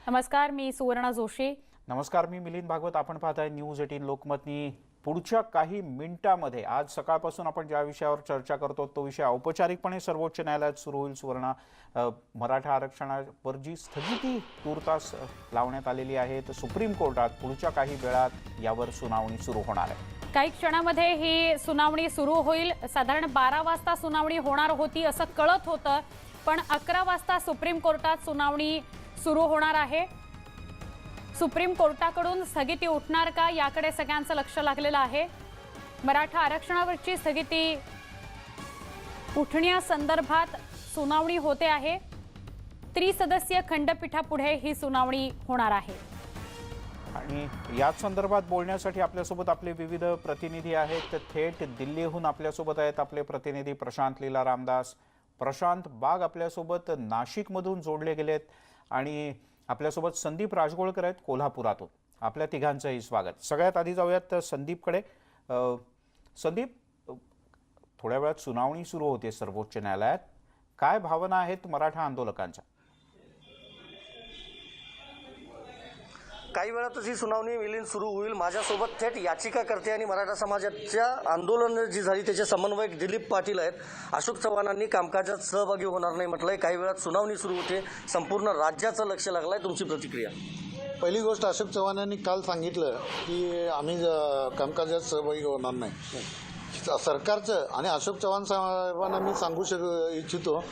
नमस्कार, मी सुवर्णा जोशी. नमस्कार, मी मिलिंद भागवत. आपण पाहताय न्यूज 18 लोकमतनी. पुढच्या काही मिनिटांमध्ये आज सकाळपासून आपण ज्या विषयावर चर्चा करतो तो विषय औपचारिकपणे सर्वोच्च न्यायालयात सुरू होईल. सुवर्णा, मराठा आरक्षणावर जी स्थगिती तूर्तास लावण्यात आलेली आहे तर सुप्रीम कोर्टात पुढच्या काही वेळात यावर सुनावणी सुरू होणार आहे. काही क्षणामध्ये ही सुनावणी सुरू होईल. साधारण 12 वाजता सुनावणी होणार होती असं कळत होतं, पण 11 वाजता सुप्रीम कोर्टात सुनावणी सुरू होणार आहे. सुप्रीम कोर्टाकडून स्थगिती उठणार का याकडे सगळ्यांचं लक्ष लागलेलं आहे. मराठा आरक्षणावरची स्थगिती उठण्यासंदर्भात सुनावणी होते आहे. त्रिसदस्यीय खंडपीठापुढे ही सुनावणी होणार आहे. आणि याच संदर्भात बोलण्यासाठी आपल्यासोबत आपले विविध प्रतिनिधी आहेत. थेट दिल्लीहून आपल्यासोबत आहेत आपले प्रतिनिधी प्रशांत लीला रामदास. प्रशांत, बाग आपल्यासोबत नाशिकमधून जोडले गेलेत आणि आपल्यासोबत संदीप राजगोळकर आहेत कोल्हापुरातून. आपल्या तिघांचंही स्वागत. सगळ्यात आधी जाऊयात संदीपकडे. संदीप, थोड्या वेळात सुनावणी सुरू होते सर्वोच्च न्यायालयात. काय भावना आहेत मराठा आंदोलकांच्या? काही वेळातच ही सुनावणी मिलिंद सुरू होईल. माझ्यासोबत थेट याचिकाकर्ते आणि मराठा समाजाच्या आंदोलन जी झाली त्याचे समन्वयक दिलीप पाटील आहेत. अशोक चव्हाणांनी कामकाजात सहभागी होणार नाही म्हटलंय. काही वेळात सुनावणी सुरू होते, संपूर्ण राज्याचं लक्ष लागलंय. तुमची प्रतिक्रिया? पहिली गोष्ट, अशोक चव्हाणांनी काल सांगितलं की आम्ही कामकाजात सहभागी होणार नाही. सरकारचं आणि अशोक चव्हाण साहेबांना मी सांगू इच्छितो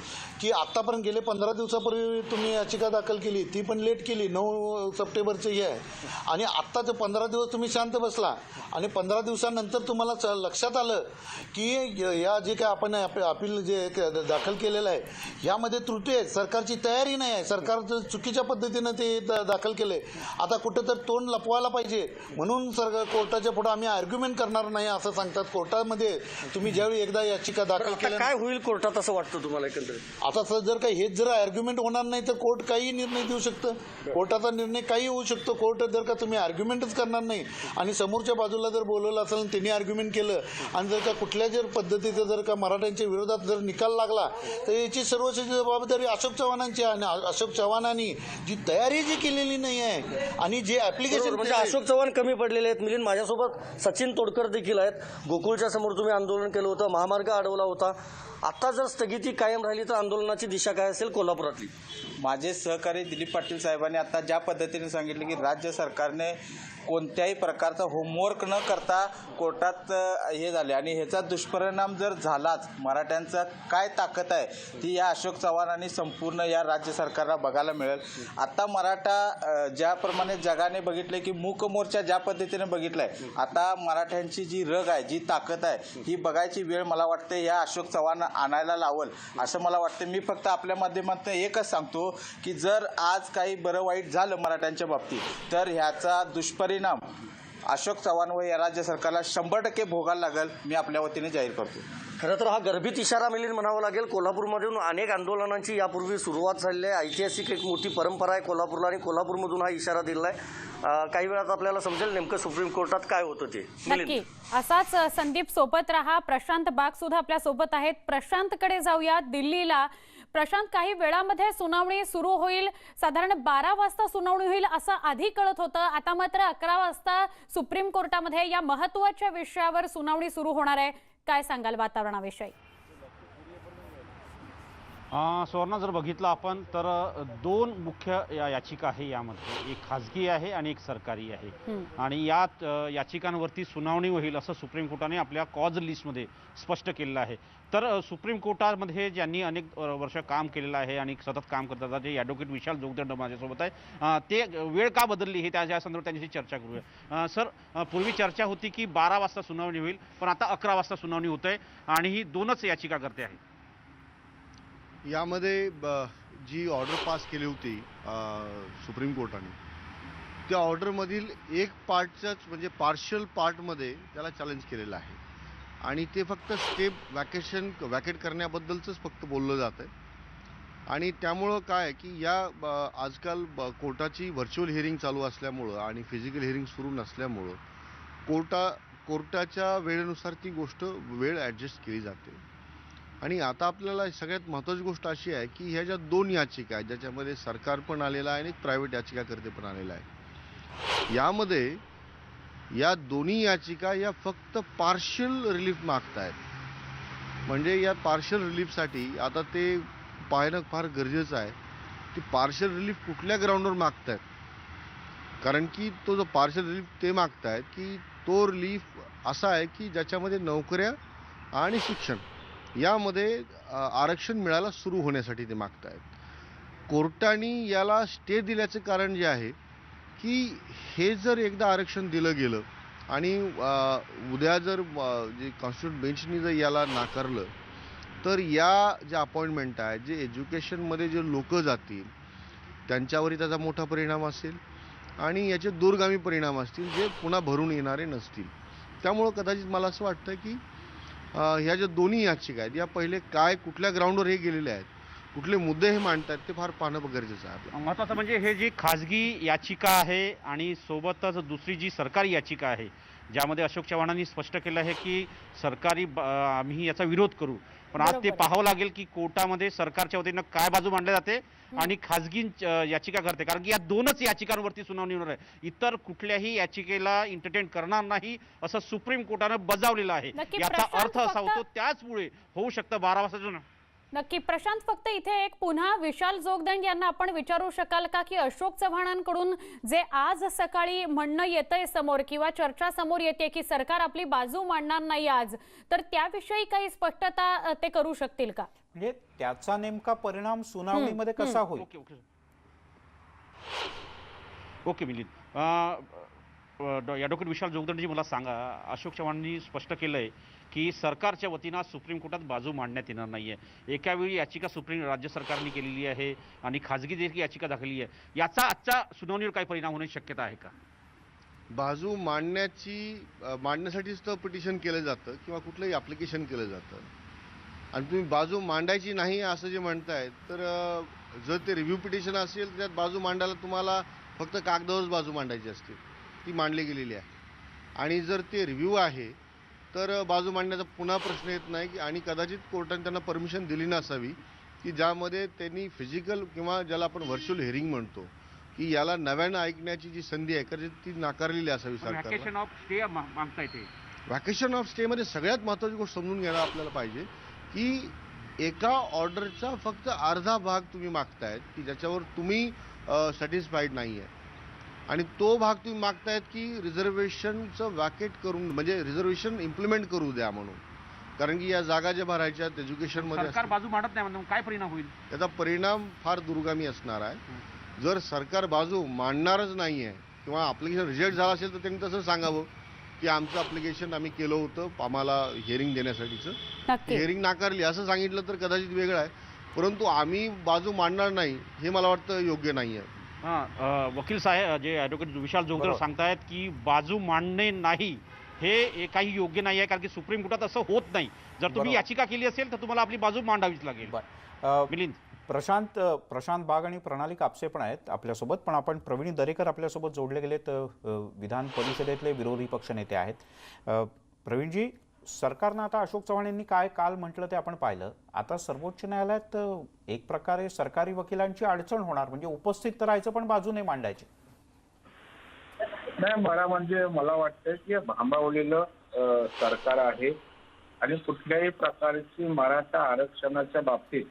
की आत्तापर्यंत गेले 15 दिवसापूर्वी तुम्ही याचिका दाखल केली, ती पण लेट केली. 9 सप्टेंबरची हे आहे आणि आत्ता ते 15 दिवस तुम्ही शांत बसला आणि 15 दिवसानंतर तुम्हाला लक्षात आलं की या जे काय आपण अपील जे दाखल केलेलं आहे यामध्ये त्रुटी आहे. सरकारची तयारी नाही आहे. सरकार चुकीच्या पद्धतीनं ते दाखल केले. आता कुठं तर तोंड लपवायला पाहिजे म्हणून कोर्टाच्या पुढे आम्ही आर्ग्युमेंट करणार नाही असं सांगतात. कोर्टामध्ये तुम्ही ज्यावेळी एकदा याचिका दाखल केली, काय होईल कोर्टात असं वाटतं तुम्हाला एकंदरीत? आता जर काही हेच जर आर्ग्युमेंट होणार नाही तर कोर्ट काही निर्णय देऊ शकतं. कोर्टाचा निर्णय काही होऊ शकतो. कोर्ट जर का तुम्ही आर्ग्युमेंटच करणार नाही आणि समोरच्या बाजूला जर बोलवलं असेल त्यांनी आर्ग्युमेंट केलं आणि जर का कुठल्या जर पद्धतीचं जर का मराठ्यांच्या विरोधात जर निकाल लागला तर याची सर्वस्वी जबाबदारी अशोक चव्हाणांची आहे. आणि अशोक चव्हाणांनी जी तयारी जी केलेली नाही आहे आणि जे ऍप्लिकेशन, म्हणजे अशोक चव्हाण कमी पडलेले आहेत. मिलिंद, माझ्यासोबत सचिन तोडकर देखील आहेत. गोकुळच्या समोर तुम्ही आंदोलन केलं होतं, महामार्ग अडवला होता. आता जर स्थगिती कायम राहिली तर आंदोलनाची दिशा काय असेल कोल्हापुरातली? माझे सहकारी दिलीप पाटील साहेबांनी आता ज्या पद्धतीने सांगितले की राज्य सरकारने कोणत्याही प्रकारचा होमवर्क न करता कोर्टात हे झाले आणि ह्याचा दुष्परिणाम जर झालाच, मराठ्यांचा काय ताकद आहे ती या अशोक चव्हाण आणि संपूर्ण या राज्य सरकारला बघायला मिळेल. आता मराठा ज्याप्रमाणे जगाने बघितले की मूक मोर्चा ज्या पद्धतीने बघितला आहे, आता मराठ्यांची जी रग आहे, जी ताकद आहे ही बघायची वेळ मला वाटते या अशोक चव्हाण आणायला लावल असं मला वाटतं. मी फक्त आपल्या माध्यमातून एकच सांगतो की जर आज काही बरं वाईट झालं मराठ्यांच्या बाबतीत तर ह्याचा दुष्परिणाम अशोक चव्हाण व या राज्य सरकारला 100% भोगायला लागेल, मी आपल्या वतीने जाहीर करतो. खरं तर हा गर्भित इशारा मिलिंद म्हणावा लागेल. कोल्हापूरमधून अनेक आंदोलनांची यापूर्वी सुरुवात झालेली आहे. ऐतिहासिक एक मोठी परंपरा आहे कोल्हापूरला आणि कोल्हापूरमधून हा इशारा दिला आहे. काही वेळात आपल्याला समजेल नेमकं सुप्रीम कोर्टात काय होतं ते. नक्की असाच संदीप सोबत रहा. प्रशांत बाग सुद्धा आपल्या सोबत आहेत. प्रशांतकडे जाऊया दिल्लीला. प्रशांत, काही वेळामध्ये सुनावणी सुरू होईल. साधारण 12 वाजता सुनावणी होईल असं आधी कळत होतं. आता मात्र 11 वाजता सुप्रीम कोर्टामध्ये या महत्त्वाच्या विषयावर सुनावणी सुरू होणार आहे. काय सांगाल वातावरणाविषयी? सुवर्णा, जर बघितलं आपण तर 2 मुख्य याचिका आहे यामध्ये. एक खाजगी आहे आणि एक सरकारी आहे आणि या याचिकांवरती सुनावणी होईल असं सुप्रीम कोर्टाने आपल्या कॉज लिस्टमध्ये स्पष्ट केलेलं आहे. तर सुप्रीम कोर्टामध्ये ज्यांनी अनेक वर्ष काम केलेलं आहे आणि सतत काम करतात जे ॲडव्होकेट विशाल जोगदंड माझ्यासोबत आहे, ते वेळ का बदलली हे त्या संदर्भात त्यांच्याशी चर्चा करूया. सर, पूर्वी चर्चा होती की 12 वाजता सुनावणी होईल, पण आता 11 वाजता सुनावणी होत आहे आणि ही 2च याचिका करते आहे. यामध्ये जी ऑर्डर पास केली होती सुप्रीम कोर्टाने, त्या ऑर्डरमधील एक पार्टच्याच म्हणजे पार्शल पार्टमध्ये त्याला चॅलेंज केलेलं आहे आणि ते फक्त स्टे वॅकेट करण्याबद्दलच फक्त बोललं जातं आहे. आणि त्यामुळं काय की या आजकाल कोर्टाची व्हर्च्युअल हिअरिंग चालू असल्यामुळं आणि फिजिकल हिअरिंग सुरू नसल्यामुळं कोर्टाच्या वेळेनुसार ती वेळ ॲडजस्ट केली जाते. आणि आता आपल्याला सगळ्यात महत्त्वाची गोष्ट अशी आहे की ह्या ज्या 2 याचिका आहेत ज्याच्यामध्ये सरकार पण आलेलं आहे आणि प्रायव्हेट याचिकाकर्ते पण आलेला आहे, यामध्ये या दोन्ही याचिका या फक्त पार्शियल रिलीफ मागतायत. म्हणजे या पार्शियल रिलीफसाठी आता ते पाहणं फार गरजेचं आहे की पार्शियल रिलीफ कुठल्या ग्राउंडवर मागतायत. कारण की तो जो पार्शियल रिलीफ ते मागतायत की तो रिलीफ असा आहे की ज्याच्यामध्ये नोकऱ्या आणि शिक्षण यामध्ये आरक्षण मिळायला सुरू होण्यासाठी ते मागतायत. कोर्टाने याला स्टे दिल्याचं कारण जे आहे की हे जर एकदा आरक्षण दिलं गेलं आणि उद्या जर जे कॉन्स्टिट्यूट बेंचनी जर याला नाकारलं तर या ज्या अपॉइंटमेंट आहेत, जे एज्युकेशनमध्ये जे लोक जातील त्यांच्यावरही त्याचा मोठा परिणाम असेल आणि याचे दूरगामी परिणाम असतील जे पुन्हा भरून येणारे नसतील. त्यामुळं कदाचित मला असं वाटतं की ह्या ज्या दोन्ही याचिका आहेत या पहिले काय कुठल्या ग्राउंडवर हे गेलेले आहेत, कुठले मुद्दे हे मांडतात ते फार पाहणं गरजेचं आहे आपल्याला. महत्त्वाचं म्हणजे हे जी खाजगी याचिका आहे आणि सोबतच दुसरी जी सरकारी याचिका आहे ज्यामध्ये अशोक चव्हाणांनी स्पष्ट केलं आहे की आम्ही याचा विरोध करू, पण आज ते पाहावं लागेल की कोर्टामध्ये सरकारच्या वतीनं काय बाजू मांडली जाते आणि खाजगी याचिका करते. कारण की या 2च याचिकांवरती सुनावणी होणार आहे. इतर कुठल्याही याचिकेला एंटरटेन करणार नाही असं सुप्रीम कोर्टानं बजावलेलं आहे. नक्की याचा प्रशांत अर्थ असा फक्त- होतो त्याचमुळे होऊ शकतं 12 वाजता. नक्की प्रशांत, फक्त इथे एक पुन्हा विशाल जोगदंड यांना आपण विचारू शकाल का की अशोक चव्हाणांकडून जे आज सकाळी म्हणणं येतंय समोर किंवा चर्चा समोर येते की सरकार आपली बाजू मांडणार नाही आज, तर त्याविषयी काही स्पष्टता ते करू शकतील का? म्हणजे त्याचा नेमका परिणाम सुनावणीमध्ये कसा होईल? ओके मिलिंद, ॲडव्होकेट विशाल जोगदंडजी मला सांगा, अशोक चव्हाणांनी स्पष्ट केलंय की सरकारच्या वतीनं सुप्रीम कोर्टात बाजू मांडण्यात येणार नाहीये. एका वेळी याचिका राज्य सरकारने केलेली आहे आणि खाजगी देखील याचिका दाखवली आहे. याचा आजच्या सुनावणीवर काय परिणाम होण्याची शक्यता आहे का? बाजू मांडण्यासाठीच तर पिटिशन केलं जातं किंवा कुठलंही ॲप्लिकेशन केलं जातं. आणि तुम्ही बाजू मांडायची नाही असं जे म्हणताय तर जर ते रिव्ह्यू पिटिशन असेल त्यात बाजू मांडायला तुम्हाला फक्त कागदावरच बाजू मांडायची असते, ती मांडली गेलेली आहे. आणि जर ते रिव्ह्यू आहे तर बाजू मांडण्याचा पुन्हा प्रश्न येत नाही आणि कदाचित कोर्टाने त्यांना परमिशन दिली नसावी की ज्यामध्ये त्यांनी फिजिकल किंवा ज्याला आपण व्हर्च्युअल हिअरिंग म्हणतो की याला नव्यानं ऐकण्याची जी संधी आहे कदाचित ती नाकारलेली असावी सरकारला. व्हॅकेशन ऑफ स्टे मागता येते. व्हॅकेशन ऑफ स्टेमध्ये सगळ्यात महत्त्वाची गोष्ट समजून घेणं आपल्याला पाहिजे की एका ऑर्डरचा फक्त अर्धा भाग तुम्ही मागतायत की ज्याच्यावर तुम्ही सॅटिस्फाईड नाही आहे आणि तो भाग तुम्ही मागतायत की रिझर्वेशनचं वॅकेट करून म्हणजे रिझर्वेशन इम्प्लिमेंट करू द्या म्हणून. कारण की या जागा ज्या भरायच्यात एज्युकेशनमध्ये सरकार बाजू मांडत नाही म्हणून काय परिणाम होईल? त्याचा परिणाम फार दूरगामी असणार आहे. जर सरकार बाजू मांडणारच नाही आहे किंवा ॲप्लिकेशन रिजेक्ट झालं असेल तर त्यांनी तसं सांगावं की आमचं ॲप्लिकेशन आम्ही केलं होतं आम्हाला हिअरिंग देण्यासाठीचं, हिअरिंग नाकारली असं सांगितलं तर कदाचित वेगळं आहे. परंतु आम्ही बाजू मांडणार नाही हे मला वाटतं योग्य नाही आहे. वकील साहेब जे ॲडव्होकेट विशाल जोगदंड सांगतायत की बाजू मांडणे नाही हे काही योग्य नाही आहे कारण की सुप्रीम कोर्टात असं होत नाही. जर तुम्ही याचिका केली असेल तर तुम्हाला आपली बाजू मांडावीच लागेल. मिलिंद, प्रशांत बाग आणि प्रणाली कापसे पण आहेत आपल्यासोबत, पण आपण प्रवीण दरेकर आपल्यासोबत जोडले गेलेत, विधान परिषदेतले विरोधी पक्षनेते आहेत. प्रवीणजी, सरकारनं आता अशोक चव्हाण यांनी काय काल म्हटलं ते आपण पाहिलं. आता सर्वोच्च न्यायालयात एक प्रकारे सरकारी वकिलांची अडचण होणार, म्हणजे उपस्थित तर राहायचं पण बाजू नाही मांडायची. नाही, मला वाटतं की भांबावलेलं सरकार आहे आणि कुठल्याही प्रकारची मराठा आरक्षणाच्या बाबतीत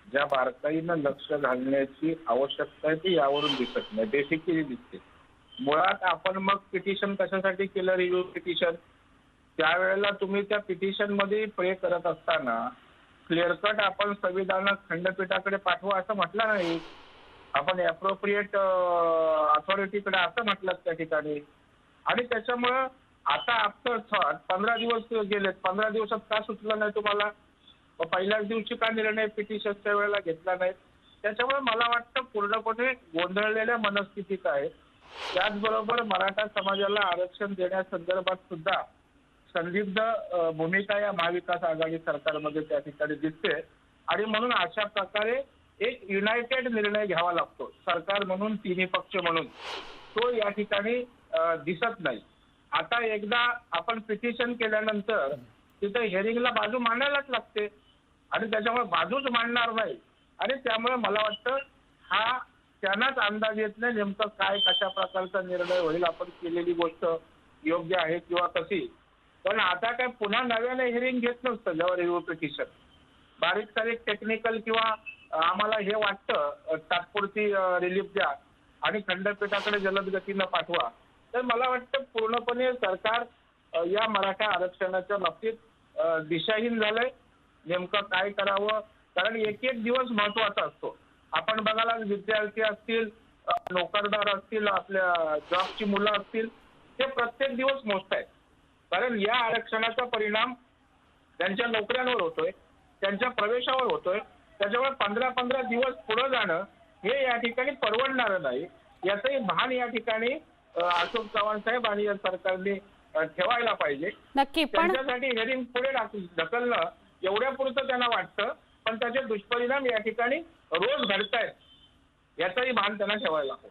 ज्या बारकाईनं लक्ष घालण्याची आवश्यकता आहे ती यावरून दिसत नाही, बेसिकली दिसते. मुळात आपण मग पिटिशन कशासाठी केलं, रिव्ह्यू पिटिशन, त्यावेळेला तुम्ही त्या पिटिशन मध्ये प्रे करत असताना क्लिअर कट आपण संविधान खंडपीठाकडे पाठवा असं म्हटलं नाही, आपण ॲप्रोप्रिएट अथॉरिटीकडे असं म्हटलं त्या ठिकाणी. आणि त्याच्यामुळं आता आफ्टर 15 दिवस गेलेत, 15 दिवसात का सुचलं नाही तुम्हाला? पहिल्याच दिवशी का निर्णय पिटिशनच्या वेळेला घेतला नाही? त्याच्यामुळे मला वाटतं पूर्णपणे गोंधळलेल्या मनस्थितीत आहे. त्याचबरोबर मराठा समाजाला आरक्षण देण्यासंदर्भात सुद्धा संदिग्ध भूमिका या महाविकास आघाडी सरकारमध्ये त्या ठिकाणी दिसते आणि म्हणून अशा प्रकारे एक युनायटेड निर्णय घ्यावा लागतो सरकार म्हणून, तिन्ही पक्ष म्हणून, तो या ठिकाणी दिसत नाही. आता एकदा आपण पिटिशन केल्यानंतर तिथे हिअरिंगला बाजू मांडायलाच लागते. आणि त्याच्यामुळे बाजूच मांडणार नाही. आणि त्यामुळे मला वाटतं हा त्यांनाच अंदाज येत नाही नेमकं काय कशा प्रकारचा निर्णय होईल. आपण केलेली गोष्ट योग्य आहे किंवा कशी. पण आता काय पुन्हा नव्याने हिअरिंग घेत नसतं जेव्हा रिव्ह्यू पिटिशन. बारीक सारीक टेक्निकल किंवा आम्हाला हे वाटतं तात्पुरती रिलीफ द्या आणि खंडपीठाकडे जलद गतीनं पाठवा. तर मला वाटतं पूर्णपणे सरकार या मराठा आरक्षणाच्या बाबतीत दिशाहीन झालंय. नेमकं काय करावं, कारण एक एक दिवस महत्वाचा असतो. आपण बघायला विद्यार्थी असतील, नोकरदार असतील, आपल्या जॉबची मुलं असतील, ते प्रत्येक दिवस मोजतायत. कारण या आरक्षणाचा परिणाम त्यांच्या नोकऱ्यांवर होतोय, त्यांच्या प्रवेशावर होतोय. त्याच्यामुळे 15-15 दिवस पुढे जाणं हे या ठिकाणी परवडणारं नाही. याचंही भान या ठिकाणी अशोक चव्हाण साहेब आणि या सरकारने ठेवायला पाहिजे. नक्की. पण त्यांच्यासाठी हिअरिंग पुढे ढकलणं एवढ्यापुरतं त्यांना वाटतं, पण त्याचे दुष्परिणाम या ठिकाणी रोज घडतायत याचंही भान त्यांना ठेवायला हवं.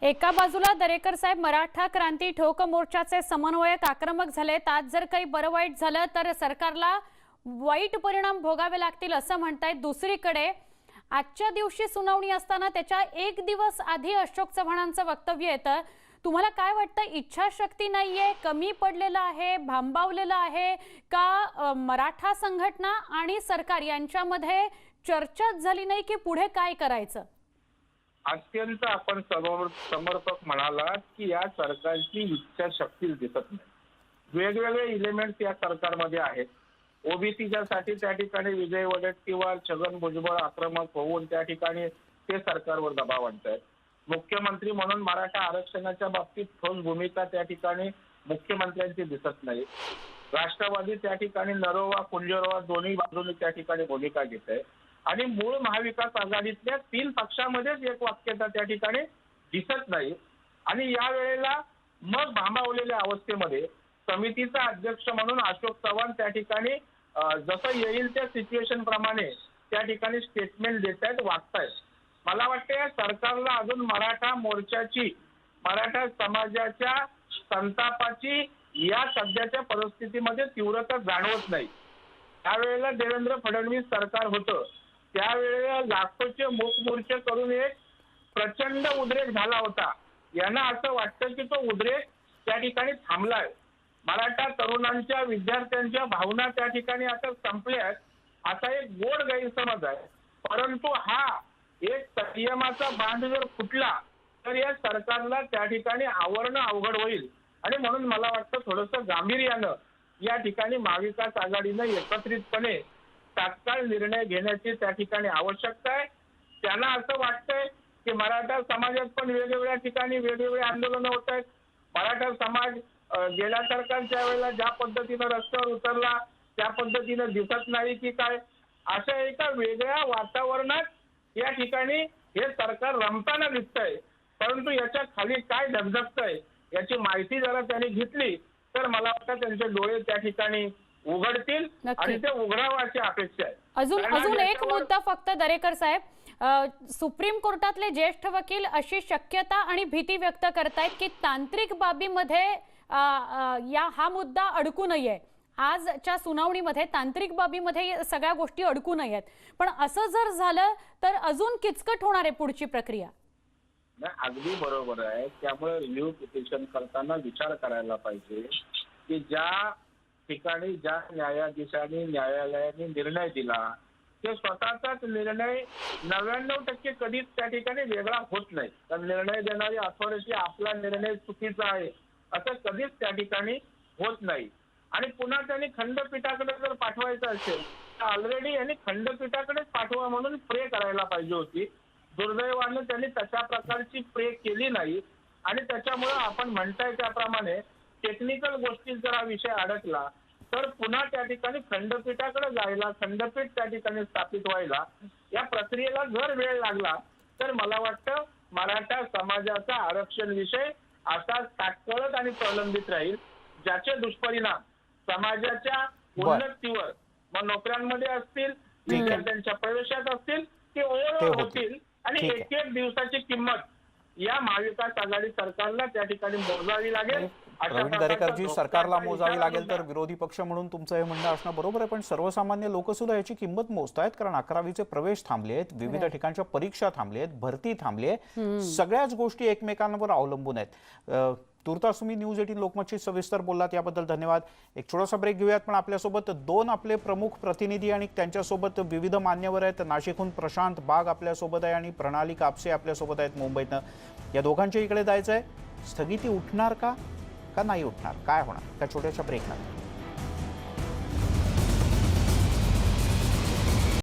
एका बाजूला दरेकर साहेब मराठा क्रांती ठोक मोर्चाचे समन्वयक आक्रमक झालेत. आज जर काही बरं वाईट झालं तर सरकारला वाईट परिणाम भोगावे लागतील असं म्हणतायत. दुसरीकडे आजच्या दिवशी सुनावणी असताना त्याच्या एक दिवस आधी अशोक चव्हाणांचं वक्तव्य येतं. तुम्हाला काय वाटतं, इच्छाशक्ती नाहीये, कमी पडलेलं आहे, भांबावलेलं आहे का मराठा संघटना आणि सरकार यांच्यामध्ये चर्चाच झाली नाही की पुढे काय करायचं? अत्यंत आपण समर्पक म्हणालात की या सरकारची इच्छाशक्ती दिसत नाही. वेगवेगळे इलेमेंट्स या सरकारमध्ये आहेत. ओबीसीच्या साठी त्या ठिकाणी विजय वडेट्टीवार, छगन भुजबळ आक्रमक होऊन त्या ठिकाणी ते सरकारवर दबाव आणतायत. मुख्यमंत्री म्हणून मराठा आरक्षणाच्या बाबतीत ठोस भूमिका त्या ठिकाणी मुख्यमंत्र्यांची दिसत नाही. राष्ट्रवादी त्या ठिकाणी नरोवा कुंजरोवा दोन्ही बाजूंनी त्या ठिकाणी भूमिका घेत आहे. आणि मूळ महाविकास आघाडीतल्या 3 पक्षामध्येच एक वाक्यता त्या ठिकाणी दिसत नाही. आणि या वेळेला मग भांबावलेल्या अवस्थेमध्ये समितीचा अध्यक्ष म्हणून अशोक चव्हाण त्या ठिकाणी जसं येईल त्या सिच्युएशन प्रमाणे त्या ठिकाणी स्टेटमेंट देत आहेत, वागतायत. मला वाटतं या सरकारला अजून मराठा मोर्चाची, मराठा समाजाच्या संतापाची या सध्याच्या परिस्थितीमध्ये तीव्रता जाणवत नाही. त्यावेळेला देवेंद्र फडणवीस सरकार होतं, त्यावेळेला लाखोचे मोर्चे करून एक प्रचंड उद्रेक झाला होता. यांना असं वाटतं की तो उद्रेक त्या ठिकाणी थांबलाय. मराठा तरुणांच्या, विद्यार्थ्यांच्या भावना त्या ठिकाणी आता संपल्यात असा एक गोड गैरसमज आहे. परंतु हा एक संयमाचा बांध जर फुटला तर या सरकारला त्या ठिकाणी आवरणं अवघड होईल. आणि म्हणून मला वाटतं थोडंसं गांभीर्यानं या ठिकाणी महाविकास आघाडीनं एकत्रितपणे तात्काळ निर्णय घेण्याची त्या ठिकाणी आवश्यकता आहे. त्यांना असं वाटतंय की मराठा समाजात पण वेगवेगळ्या ठिकाणी वेगवेगळे आंदोलनं होत आहेत. मराठा समाज गेल्या सरकारच्या वेळेला ज्या पद्धतीनं रस्त्यावर उतरला त्या पद्धतीनं दिसत नाही की काय. अशा एका वेगळ्या वातावरणात या ठिकाणी हे सरकार रमताना दिसतंय. परंतु याच्या खाली काय धगधगतंय याची माहिती जरा त्यांनी घेतली तर मला वाटतं त्यांचे डोळे त्या ठिकाणी उघडतील आणि ते उघडावं अशी अपेक्षा आहे. अजून एक मुद्दा फक्त दरेकर साहेब, सुप्रीम कोर्टातले ज्येष्ठ वकील अशी शक्यता आणि भीती व्यक्त करतायत की तांत्रिक बाबीमध्ये हा मुद्दा अडकू नये. आजच्या सुनावणीमध्ये तांत्रिक बाबीमध्ये सगळ्या गोष्टी अडकू नयेत. पण असं जर झालं तर अजून किचकट होणार आहे पुढची प्रक्रिया. नाही, अगदी बरोबर आहे. त्यामुळे रिव्ह्यू पिटिशन करताना विचार करायला पाहिजे की ज्या ठिकाणी ज्या न्यायाधीशांनी न्यायालयाने निर्णय दिला ते स्वतःचाच निर्णय 99% कधीच त्या ठिकाणी वेगळा होत नाही. तर निर्णय देणारी अथॉरिटी आपला निर्णय चुकीचा आहे असं कधीच त्या ठिकाणी होत नाही. आणि पुन्हा त्यांनी खंडपीठाकडे जर पाठवायचं असेल तर ऑलरेडी यांनी खंडपीठाकडेच पाठवा म्हणून प्रे करायला पाहिजे होती. दुर्दैवानं त्यांनी तशा प्रकारची प्रे केली नाही. आणि त्याच्यामुळे आपण म्हणताय त्याप्रमाणे टेक्निकल गोष्टीत जर हा विषय अडकला तर पुन्हा त्या ठिकाणी खंडपीठाकडे जायला, खंडपीठ त्या ठिकाणी स्थापित व्हायला या प्रक्रियेला जर वेळ लागला तर मला वाटतं मराठा समाजाचा आरक्षण विषय असाच तात्काळच आणि प्रलंबित राहील, ज्याचे दुष्परिणाम समाजाच्या उन्नतीवर, मग नोकऱ्यांमध्ये असतील, विद्यार्थ्यांच्या प्रवेशात असतील, ते ओव्हरऑल होतील. आणि एक एक दिवसाची किंमत या महाविकास आघाडी सरकारला त्या ठिकाणी मोजावी लागेल. प्रवीण दरेकरजी, सरकारला मोजावी लागेल तर विरोधी पक्ष म्हणून तुमचं हे म्हणणं असणं बरोबर आहे, पण सर्वसामान्य लोक सुद्धा याची किंमत मोजतायत. कारण 11वीचे प्रवेश थांबले आहेत, विविध ठिकाणच्या परीक्षा थांबले आहेत, भरती थांबली आहे, सगळ्याच गोष्टी एकमेकांवर अवलंबून आहेत. तुर्तास तुम्ही न्यूज 18 लोकमतशी सविस्तर बोललात, याबद्दल धन्यवाद. एक छोटासा ब्रेक घेऊयात, पण आपल्यासोबत दोन आपले प्रमुख प्रतिनिधी आणि त्यांच्यासोबत विविध मान्यवर आहेत. नाशिकहून प्रशांत बाग आपल्यासोबत आहे आणि प्रणाली कापसे आपल्यासोबत आहेत मुंबईतनं. या दोघांच्या इकडे जायचं आहे. स्थगिती उठणार का नाही उठणार, काय होणार त्या छोट्याशा ब्रेकनंतर.